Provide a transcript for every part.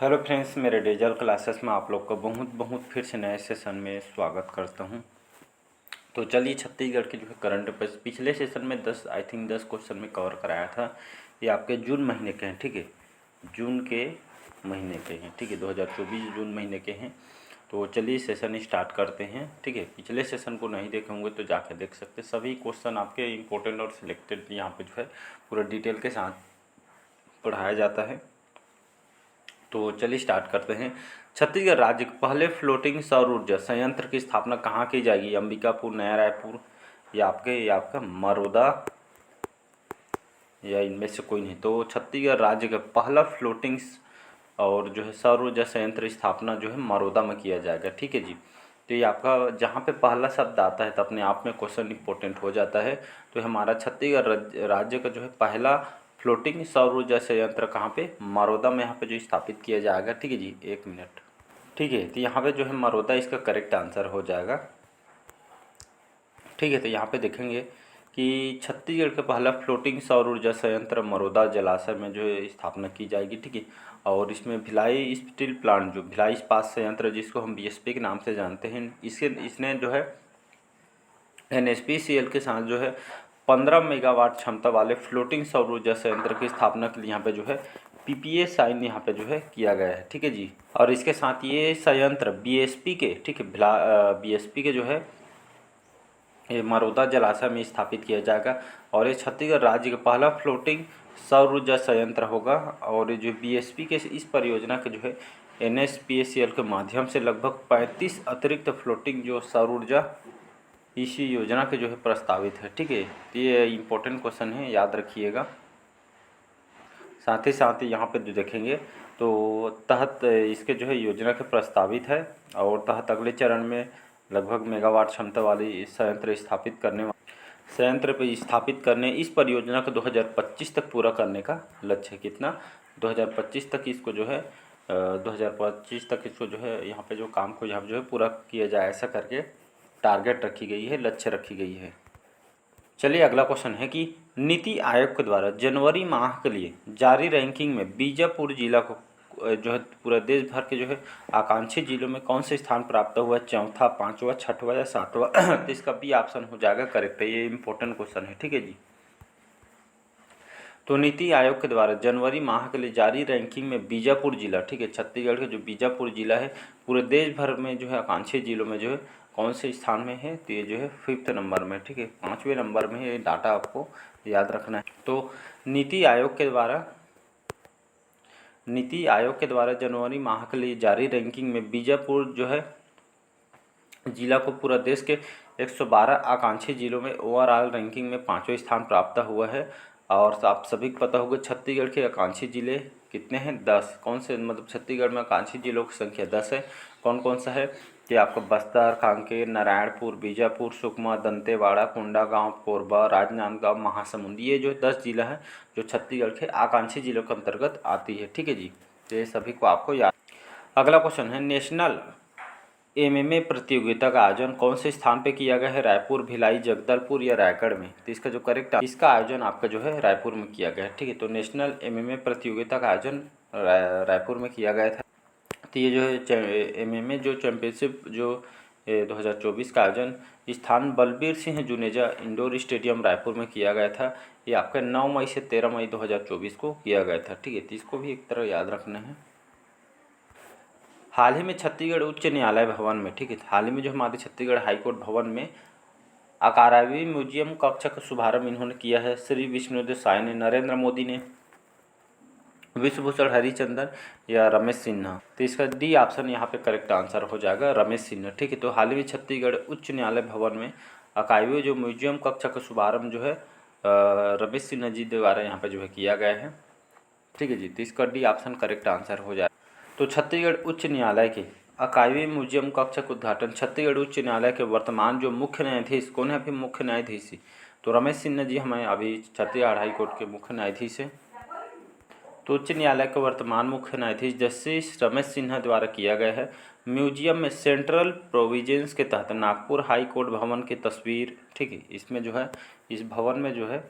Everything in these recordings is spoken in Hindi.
हेलो फ्रेंड्स, मेरे डिजिटल क्लासेस में आप लोग का बहुत बहुत फिर से नए सेशन में स्वागत करता हूं। तो चलिए, छत्तीसगढ़ के जो है करंट अफेयर्स पिछले सेशन में 10 क्वेश्चन में कवर कराया था। ये आपके जून महीने के हैं, ठीक है। जून के महीने के हैं, ठीक है। 2024 जून महीने के हैं। तो चलिए सेशन स्टार्ट करते हैं, ठीक है। पिछले सेशन को नहीं देखे होंगे तो जाके देख सकते। सभी क्वेश्चन आपके इंपॉर्टेंट और सिलेक्टेड यहाँ पे जो है पूरा डिटेल के साथ पढ़ाया जाता है। तो चलिए स्टार्ट करते हैं। छत्तीसगढ़ राज्य के पहले फ्लोटिंग सौर ऊर्जा संयंत्र की स्थापना कहाँ की जाएगी? अंबिकापुर, नया रायपुर या आपका मरोदा या इनमें से कोई नहीं। तो छत्तीसगढ़ राज्य का पहला फ्लोटिंग और जो है सौर ऊर्जा संयंत्र स्थापना जो है मरोदा में किया जाएगा, ठीक है जी। तो ये आपका जहाँ पे पहला शब्द आता है तो अपने आप में क्वेश्चन इंपॉर्टेंट हो जाता है। तो हमारा छत्तीसगढ़ राज्य का जो है पहला फ्लोटिंग सौर ऊर्जा संयंत्र कहाँ पे? मरोदा में यहाँ पे जो स्थापित किया जाएगा, ठीक है जी। एक मिनट, ठीक है। तो यहाँ पे जो है मरोदा इसका करेक्ट आंसर हो जाएगा, ठीक है। तो यहाँ पे देखेंगे कि छत्तीसगढ़ का पहला फ्लोटिंग सौर ऊर्जा संयंत्र मरोदा जलाशय में जो है स्थापना की जाएगी, ठीक है। और इसमें भिलाई स्टील प्लांट, जो भिलाई इस्पात संयंत्र जिसको हम बीएसपी के नाम से जानते हैं, इसने जो है एनएचपीसीएल के साथ जो है 15 मेगावाट क्षमता वाले फ्लोटिंग सौर ऊर्जा संयंत्र की स्थापना के लिए यहाँ पे जो है पीपीए साइन यहाँ पे जो है किया गया है, ठीक है जी। और इसके साथ ये संयंत्र बीएसपी के, ठीक है, बीएसपी के जो है ये मरोदा जलाशय में स्थापित किया जाएगा। और ये छत्तीसगढ़ राज्य का पहला फ्लोटिंग सौर ऊर्जा संयंत्र होगा। और जो बीएसपी के इस परियोजना के जो है एनएचपीसीएल के माध्यम से लगभग 35 अतिरिक्त फ्लोटिंग जो सौर ऊर्जा इसी योजना के जो है प्रस्तावित है, ठीक है। ये इम्पोर्टेंट क्वेश्चन है, याद रखिएगा। साथ ही यहाँ पे जो देखेंगे तो तहत इसके जो है योजना के प्रस्तावित है और तहत अगले चरण में लगभग मेगावाट क्षमता वाली संयंत्र स्थापित करने इस परियोजना को 2025 तक पूरा करने का लक्ष्य है। कितना? 2025 तक इसको जो है 2025 तक इसको जो है यहाँ पे जो काम को यहाँ जो है पूरा किया जाए, ऐसा करके टारगेट रखी गई है, लक्ष्य रखी गई है। चलिए अगला क्वेश्चन है कि नीति आयोग के द्वारा जनवरी माह के लिए जारी रैंकिंग में बीजापुर जिला को जो है पूरा देश भर के जो है आकांक्षी जिलों में कौन से स्थान प्राप्त हुआ? चौथा, पाँचवा, छठवा या सातवां? तो इसका बी ऑप्शन हो जाएगा करेक्ट है। ये इंपॉर्टेंट क्वेश्चन है, ठीक है जी। तो नीति आयोग के द्वारा जनवरी माह के लिए जारी रैंकिंग में बीजापुर जिला, ठीक है, छत्तीसगढ़ का जो बीजापुर जिला है पूरे देश भर में जो है आकांक्षी जिलों में जो है कौन से स्थान में है? तो ये जो है 5th नंबर में, ठीक है, 5वें नंबर में। ये डाटा आपको याद रखना है। तो नीति आयोग के द्वारा जनवरी माह के लिए जारी रैंकिंग में बीजापुर जो है जिला को पूरा देश के 112 आकांक्षी जिलों में ओवरऑल रैंकिंग में 5वें स्थान प्राप्त हुआ है। और आप सभी को पता होगा छत्तीसगढ़ के आकांक्षी जिले कितने हैं? 10। कौन से? मतलब छत्तीसगढ़ में आकांक्षी जिलों की संख्या 10 है। कौन कौन सा है? कि आपका बस्तर, कांकेर, नारायणपुर, बीजापुर, सुकमा, दंतेवाड़ा, कोंडागांव, कोरबा, राजनांदगांव, महासमुंद। ये जो 10 जिला है जो छत्तीसगढ़ के आकांक्षी जिलों के अंतर्गत आती है, ठीक है जी। तो ये सभी को आपको याद। अगला क्वेश्चन है नेशनल एमएमए प्रतियोगिता का आयोजन कौन से स्थान पे किया गया है? रायपुर, भिलाई, जगदलपुर या रायगढ़ में? तो इसका जो करेक्ट इसका आयोजन आपका जो है रायपुर में किया गया है, ठीक है। तो नेशनल एमएमए प्रतियोगिता का आयोजन रायपुर में किया गया था। तो ये जो है एमएमए जो चैम्पियनशिप जो 2024 का आयोजन स्थान बलबीर सिंह जुनेजा इंडोर स्टेडियम रायपुर में किया गया था। ये आपका 9 मई से 13 मई 2024 को किया गया था, ठीक है। तो इसको भी एक तरह याद रखना है। हाल ही में छत्तीसगढ़ उच्च न्यायालय भवन में, ठीक है, हाल ही में जो हमारे छत्तीसगढ़ हाईकोर्ट भवन में अकारावी म्यूजियम कक्ष का शुभारंभ इन्होंने किया है। श्री विष्णुदेव साय ने, नरेंद्र मोदी ने, विश्वभूषण हरिचंदन या रमेश सिन्हा? तो इसका डी ऑप्शन यहाँ पे करेक्ट आंसर हो जाएगा, रमेश सिन्हा, ठीक है। तो हाल ही में छत्तीसगढ़ उच्च न्यायालय भवन में अकाईवी जो म्यूजियम कक्ष का शुभारंभ जो है रमेश सिन्हा जी द्वारा यहाँ पे जो है किया गया है, ठीक है जी। तो इसका डी ऑप्शन करेक्ट आंसर हो जाएगा। तो छत्तीसगढ़ उच्च न्यायालय के अकाईवी म्यूजियम कक्ष का उद्घाटन छत्तीसगढ़ उच्च न्यायालय के वर्तमान जो मुख्य न्यायाधीश कौन है? अभी मुख्य न्यायाधीश ही तो रमेश सिन्हा जी हमें अभी छत्तीसगढ़ हाई कोर्ट के मुख्य न्यायाधीश हैं। तो उच्च न्यायालय के वर्तमान मुख्य न्यायाधीश जस्टिस रमेश सिन्हा द्वारा किया गया है। म्यूजियम में सेंट्रल प्रोविजंस के तहत नागपुर हाई कोर्ट भवन की तस्वीर, ठीक है, इसमें जो है इस भवन में जो है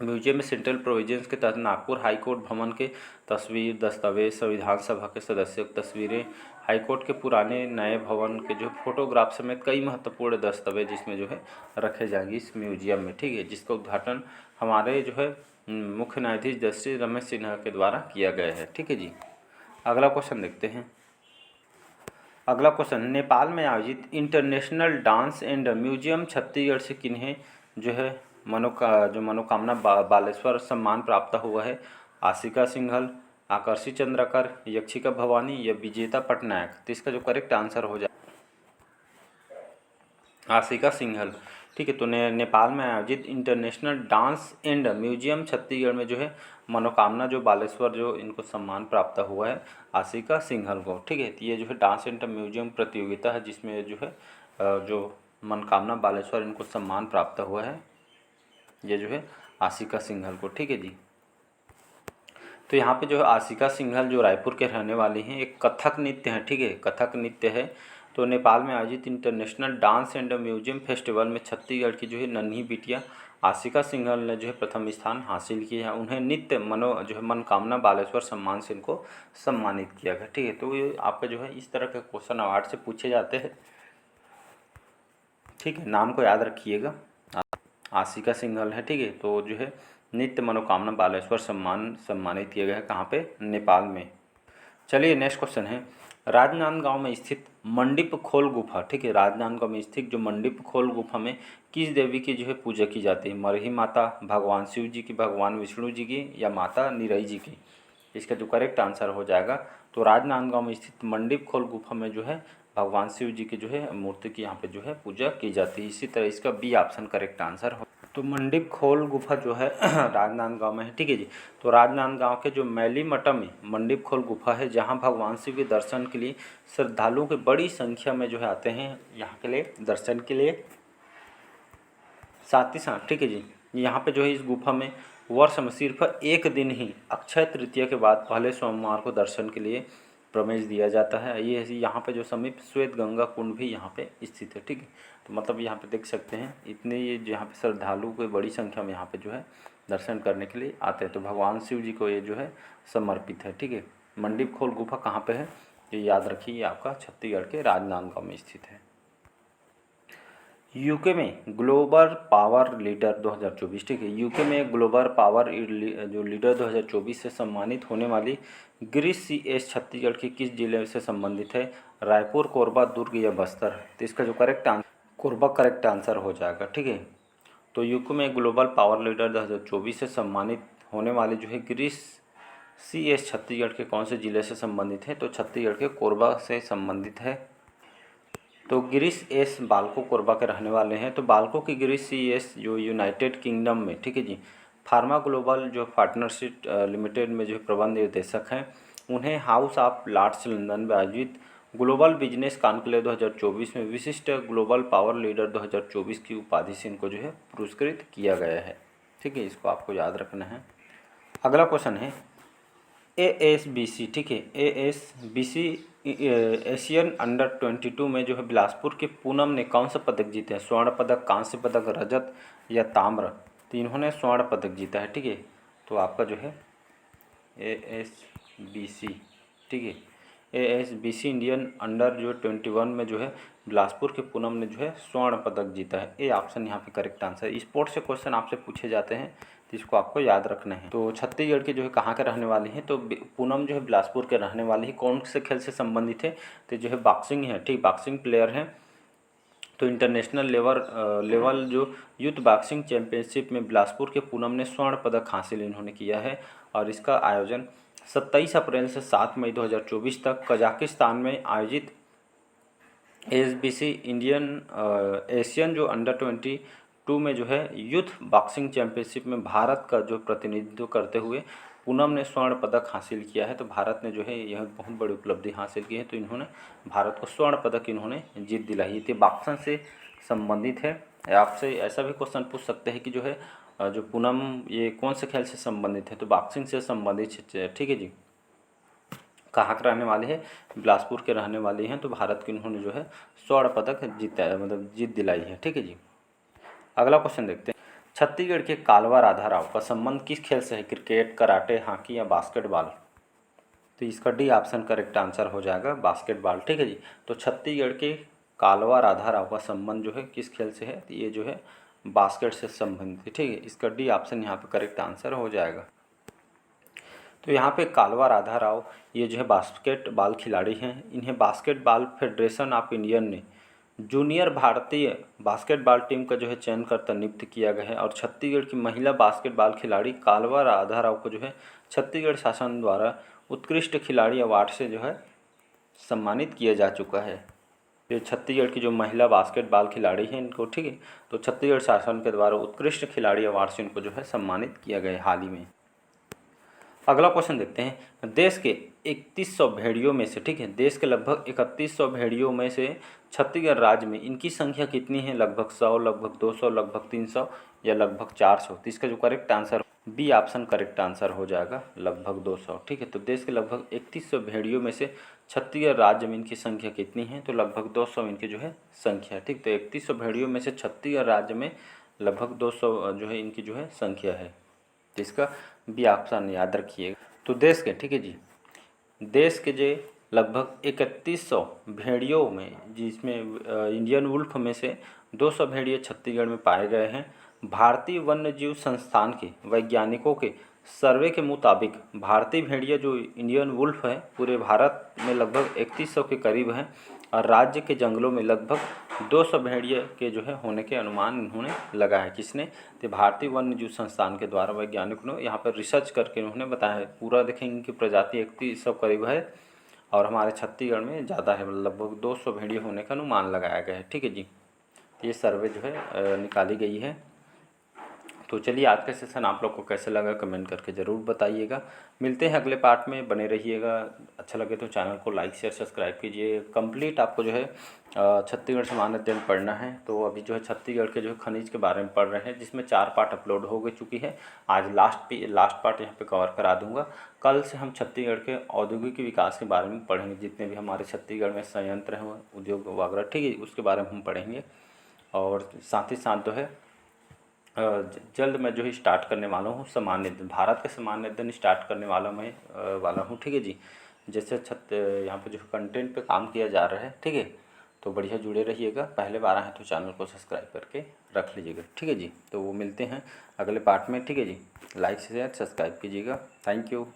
म्यूजियम में सेंट्रल प्रोविजंस के तहत नागपुर हाई कोर्ट भवन के तस्वीर, दस्तावेज, संविधान सभा के सदस्यों की तस्वीरें, हाईकोर्ट के पुराने नए भवन के जो फोटोग्राफ समेत कई महत्वपूर्ण दस्तावेज इसमें जो है रखे जाएंगे इस म्यूजियम में, ठीक है, जिसका उद्घाटन हमारे जो है मुख्य न्यायाधीश जस्टिस रमेश सिन्हा के द्वारा किया गया है, ठीक है जी। अगला क्वेश्चन देखते हैं। अगला क्वेश्चन, नेपाल में आयोजित international dance and museum Chhattisgarh से किन्हें जो है मनोकामना बालेश्वर सम्मान प्राप्त हुआ है? आशिका सिंघल, आकर्षि चंद्रकर, यक्षिका भवानी या विजेता पटनायक? तो इसका जो करेक्ट आंसर हो जाए आशिका सिंघल, ठीक है। तो नेपाल में आयोजित international dance and museum Chhattisgarh में जो है मनोकामना जो बालेश्वर जो इनको सम्मान प्राप्त हुआ है आशिका सिंघल को, ठीक है। तो ये जो है डांस एंड म्यूजियम प्रतियोगिता है जिसमें जो है जो मनोकामना बालेश्वर इनको सम्मान प्राप्त हुआ है, ये जो है आशिका सिंघल को, ठीक है जी। तो यहाँ पे जो है आशिका सिंघल जो रायपुर के रहने वाली हैं, एक कथक नृत्य है, ठीक है, कथक नृत्य है। तो नेपाल में आयोजित international dance and museum festival में छत्तीसगढ़ की जो है नन्ही बिटिया आशिका सिंघल ने जो है प्रथम स्थान हासिल किया है। उन्हें नित्य जो है मनोकामना बालेश्वर सम्मान से इनको सम्मानित किया गया, ठीक है। तो ये आपका जो है इस तरह के क्वेश्चन अवार्ड से पूछे जाते हैं, ठीक है, नाम को याद रखिएगा, आशिका सिंघल है, ठीक है। तो जो है नित्य मनोकामना बालेश्वर सम्मानित किया गया है, कहाँ पे? नेपाल में। चलिए नेक्स्ट क्वेश्चन है, राजनांदगांव में स्थित मंडिप खोल गुफा, ठीक है, राजनांदगांव में स्थित जो मंडिप खोल गुफा में किस देवी की जो है पूजा की जाती है? मरही माता, भगवान शिव जी की, भगवान विष्णु जी की या माता निरई जी की? इसका जो करेक्ट आंसर हो जाएगा, तो राजनांदगांव में स्थित मंडिप खोल गुफा में जो है भगवान शिव जी की जो है मूर्ति की यहाँ पे जो है पूजा की जाती है। इसी तरह इसका बी ऑप्शन करेक्ट आंसर हो। तो मंडिप खोल गुफा जो है राजनांदगांव में है, ठीक है जी। तो राजनांदगांव के जो मैलीमठम में मंडिप खोल गुफा है जहाँ भगवान शिव के दर्शन के लिए श्रद्धालुओं की बड़ी संख्या में जो है आते हैं यहाँ के लिए दर्शन के लिए, साथ ही साथ, ठीक है जी, यहाँ पे जो है इस गुफा में वर्ष में सिर्फ एक दिन ही अक्षय तृतीया के बाद पहले सोमवार को दर्शन के लिए प्रवेश दिया जाता है। ये यहाँ पे जो समीप श्वेत गंगा कुंड भी यहाँ पे स्थित है, ठीक है। तो मतलब यहाँ पे देख सकते हैं इतने ये यहाँ पे श्रद्धालु को बड़ी संख्या में यहाँ पे जो है दर्शन करने के लिए आते हैं। तो भगवान शिव जी को ये जो है समर्पित है, ठीक है। मंडिप खोल गुफा कहाँ पे है ये याद रखिए, ये आपका छत्तीसगढ़ के राजनांदगांव में स्थित है। यूके में ग्लोबल पावर लीडर 2024, ठीक है, यूके में ग्लोबल पावर जो लीडर 2024 से सम्मानित होने वाली ग्रीस CS छत्तीसगढ़ के किस जिले से संबंधित है? रायपुर, कोरबा, दुर्ग या बस्तर? तो इसका जो correct answer Korba correct answer हो जाएगा, ठीक है। तो यूके में ग्लोबल पावर लीडर 2024 से सम्मानित होने वाले जो है ग्रीस CS छत्तीसगढ़ के कौन से जिले से संबंधित है? तो छत्तीसगढ़ के कोरबा से संबंधित है। तो गिरीश एस बाल्को कोरबा के रहने वाले हैं। तो बाल्को की गिरीश CS जो यूनाइटेड किंगडम में, ठीक है जी, फार्मा ग्लोबल जो पार्टनरशिप लिमिटेड में जो प्रबंध निर्देशक हैं, उन्हें हाउस ऑफ लॉर्ड्स लंदन में आयोजित ग्लोबल बिजनेस कॉन्क्लेव 2024 में विशिष्ट ग्लोबल पावर लीडर 2024 की उपाधि से इनको जो है पुरस्कृत किया गया है, ठीक है, इसको आपको याद रखना है। अगला क्वेश्चन है ASBC, ठीक है, ASBC एशियन अंडर 22 में जो है बिलासपुर के पूनम ने कौन सा पदक जीते हैं? स्वर्ण पदक, कांस्य पदक, रजत या ताम्र? तो इन्होंने स्वर्ण पदक जीता है, ठीक है। तो आपका जो है ASBC, ठीक है, ASBC इंडियन अंडर जो 21 में जो है बिलासपुर के पूनम ने जो है स्वर्ण पदक जीता है। ए ऑप्शन यहाँ पे करेक्ट आंसर है। स्पोर्ट्स से क्वेश्चन आपसे पूछे जाते हैं तो इसको आपको याद रखना है। तो छत्तीसगढ़ के जो है कहाँ के रहने वाले हैं? तो पूनम जो है बिलासपुर के रहने वाले हैं। कौन से खेल से संबंधित है? तो जो है बॉक्सिंग है, ठीक, बॉक्सिंग प्लेयर हैं। तो इंटरनेशनल लेवल जो यूथ बॉक्सिंग चैंपियनशिप में बिलासपुर के पूनम ने स्वर्ण पदक हासिल इन्होंने किया है और इसका आयोजन 27 अप्रैल से 7 मई 2024 तक कजाकिस्तान में आयोजित ASBC इंडियन एशियन जो अंडर 22 में जो है यूथ बॉक्सिंग चैंपियनशिप में भारत का जो प्रतिनिधित्व करते हुए पूनम ने स्वर्ण पदक हासिल किया है। तो भारत ने जो है यह बहुत बड़ी उपलब्धि हासिल की है। तो इन्होंने भारत को स्वर्ण पदक इन्होंने जीत दिलाई थी। बॉक्सिंग से संबंधित है। आपसे ऐसा भी क्वेश्चन पूछ सकते हैं कि जो है जो पूनम ये कौन से खेल से संबंधित है? तो बॉक्सिंग से संबंधित, ठीक है जी। कहाँ के रहने वाले हैं? बिलासपुर के रहने वाले हैं। तो भारत के इन्होंने जो है स्वर्ण पदक जीता है, मतलब जीत दिलाई है, ठीक है जी। अगला क्वेश्चन देखते हैं। छत्तीसगढ़ के कालवा राधा राव का संबंध किस खेल से है? क्रिकेट, कराटे, हॉकी या बास्केटबॉल? तो इसका डी ऑप्शन करेक्ट आंसर हो जाएगा, बास्केटबॉल। ठीक है जी। तो छत्तीसगढ़ के कालवा राधा राव का संबंध जो है किस खेल से है? तो ये जो है बास्केट से संबंधित है। ठीक है, इसका डी ऑप्शन यहाँ पे करेक्ट आंसर हो जाएगा। तो यहाँ पे कालवा राधा राव ये जो है बास्केटबॉल खिलाड़ी हैं। इन्हें बास्केटबॉल फेडरेशन ऑफ इंडियन ने जूनियर भारतीय बास्केटबॉल टीम का जो है चयनकर्ता नियुक्त किया गया है। और छत्तीसगढ़ की महिला बास्केटबॉल खिलाड़ी कालवा राधा राव को जो है छत्तीसगढ़ शासन द्वारा उत्कृष्ट खिलाड़ी अवार्ड से जो है सम्मानित किया जा चुका है। ये छत्तीसगढ़ की जो महिला बास्केटबॉल खिलाड़ी हैं इनको, ठीक है, तो छत्तीसगढ़ शासन के द्वारा उत्कृष्ट खिलाड़ी अवार्ड से इनको जो है सम्मानित किया गया है हाल ही में। अगला क्वेश्चन देखते हैं। देश के 3100 भेड़ियों में से, ठीक है, देश के लगभग 3100 भेड़ियों में से छत्तीसगढ़ राज्य में इनकी संख्या कितनी है? लगभग 100, लगभग 200, लगभग 300 या लगभग 400? तो इसका जो correct answer B option correct answer हो जाएगा, लगभग 200। ठीक है, तो देश के लगभग 3100 भेड़ियों में से छत्तीसगढ़ राज्य में इनकी संख्या कितनी है? तो लगभग 200 इनकी जो है संख्या है। ठीक, तो 3100 भेड़ियों में से छत्तीसगढ़ राज्य में लगभग 200 जो है इनकी जो है संख्या है। तो इसका बी ऑप्शन याद रखिएगा। तो देश के, ठीक है जी, देश के जो लगभग 3100 भेड़ियों में, जिसमें इंडियन वुल्फ में से 200 भेड़िए छत्तीसगढ़ में पाए गए हैं। भारतीय वन्य जीव संस्थान के वैज्ञानिकों के सर्वे के मुताबिक भारतीय भेड़िया जो इंडियन वुल्फ है पूरे भारत में लगभग 3100 के करीब हैं। और राज्य के जंगलों में लगभग 200 भेड़िए के जो है होने के अनुमान इन्होंने लगाया है। किसने? तो भारतीय वन्य जीव संस्थान के द्वारा वैज्ञानिकों ने यहाँ पर रिसर्च करके उन्होंने बताया है। पूरा देखेंगे इनकी प्रजाति 3100 करीब है और हमारे छत्तीसगढ़ में ज़्यादा है, लगभग 200 भेड़िए होने का अनुमान लगाया गया है। ठीक है जी, ये सर्वे जो है निकाली गई है। तो चलिए, आज का सेशन आप लोग को कैसे लगा कमेंट करके ज़रूर बताइएगा। मिलते हैं अगले पार्ट में, बने रहिएगा। अच्छा लगे तो चैनल को लाइक शेयर सब्सक्राइब कीजिए। कंप्लीट आपको जो है छत्तीसगढ़ सामान्य अध्ययन पढ़ना है। तो अभी जो है छत्तीसगढ़ के जो है खनिज के बारे में पढ़ रहे हैं, जिसमें 4 पार्ट अपलोड हो गई चुकी है। आज लास्ट पार्ट यहाँ पे कवर करा दूंगा। कल से हम छत्तीसगढ़ के औद्योगिक विकास के बारे में पढ़ेंगे। जितने भी हमारे छत्तीसगढ़ में संयंत्र हैं, उद्योग वगैरह, ठीक है, उसके बारे में हम पढ़ेंगे। और साथ ही साथ जो है जल्द मैं जो है स्टार्ट करने वाला हूँ सामान्य अध्ययन, भारत के सामान्य अध्ययन स्टार्ट करने वाला हूँ। ठीक है जी, जैसे यहाँ पे जो कंटेंट पे काम किया जा रहा है। ठीक है, तो बढ़िया जुड़े रहिएगा। पहले बार आए तो चैनल को सब्सक्राइब करके रख लीजिएगा। ठीक है जी, तो वो मिलते हैं अगले पार्ट में। ठीक है जी, लाइक शेयर सब्सक्राइब कीजिएगा। Thank you.